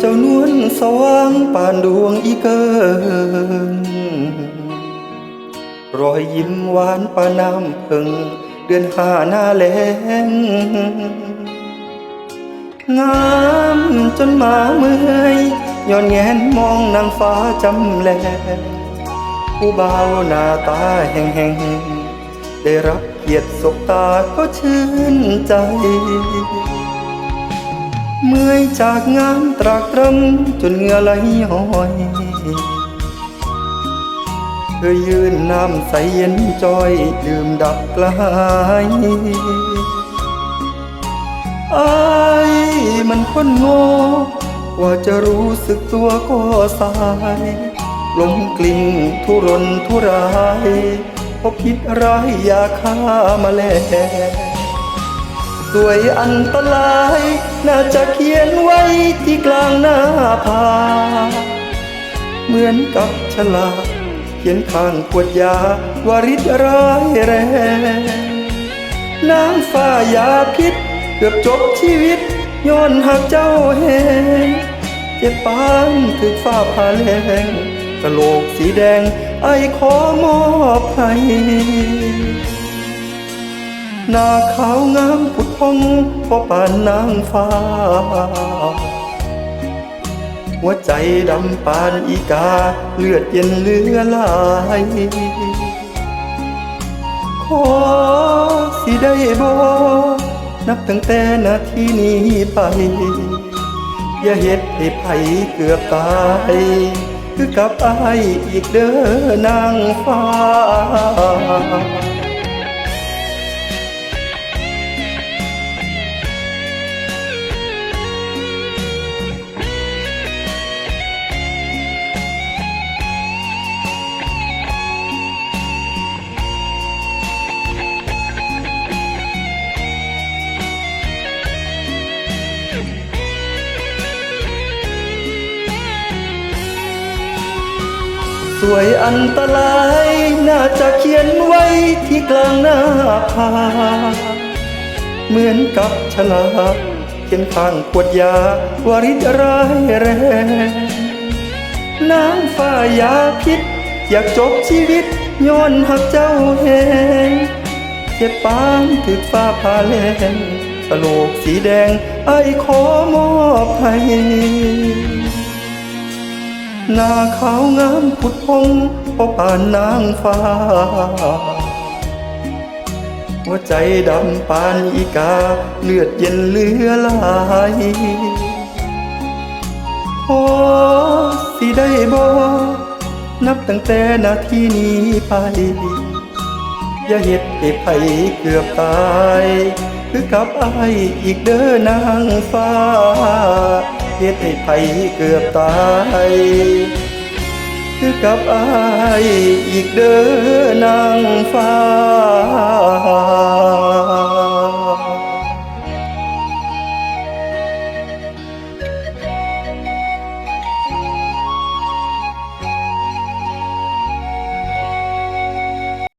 เจ้านวลสว่างป่านดวงอีเกิงรอยยิ้มหวานปานน้ำพึ่งเดือนห้าหน้าแล้งงามจนมาเมื่อยย้อนแงนมองนางฟ้าจำแลผู้บ่าวหน้าตาแห้งๆได้รับเกียรติสบตาก็ชื่นใจเมื่อยจากงานตรากตรำจนเหงื่อไหลย้อยเธอยืนน้ำใสเย็นจอยดื่มดับกลายอายมันคนโง่กว่าจะรู้สึกตัวก็สายลมกลิ้งทุรนทุรายเพราะพิษร้ายยาฆ่ามาแล้วสวยอันตรายน่าจะเขียนไว้ที่กลางหน้าผาเหมือนกับฉลากเขียนข้างขวดยาวาริดร้ายแรงนางฟ้ายาพิษเกือบจบชีวิตย้อนหักเจ้าแหงเจ็บปานถึกฟ้าผ่าแรงกะโหลกสีแดงไอขอมอบให้หน้าขาวงามผุดพองเพราะปานนางฟ้าหัวใจดำปานอีกาเลือดเย็นเหลือลายขอสิได้บ่นับตั้งแต่นาทีนี้ไปอย่าเฮ็ดให้ไผเกือบตายคือกับอ้ายอีกเด้อนางฟ้าสวยอันตรายน่าจะเขียนไว้ที่กลางหน้าผาเหมือนกับฉลากเขียนข้างขวดยาวาริดร้ายแรงนางฟ้ายาพิษอยากจบชีวิตย้อนหักเจ้าแหงเจ็บปานถึกฟ้าผ่าแรงกะโหลกสีแดงไอขอมอบให้หน้าขาวงามผุดพองเพราะปานนางฟ้าหัวใจดำปานอีกาเลือดเย็นเหลือลายขอสิได้บ่นับตั้งแต่นาทีนี้ไปอย่าเฮ็ดให้ไผเกือบตายคือกับอ้ายอีกเด้อนางฟ้าเฮ็ดให้ไผเกือบตายคือกับอ้ายอีกเด้อนางฟ้า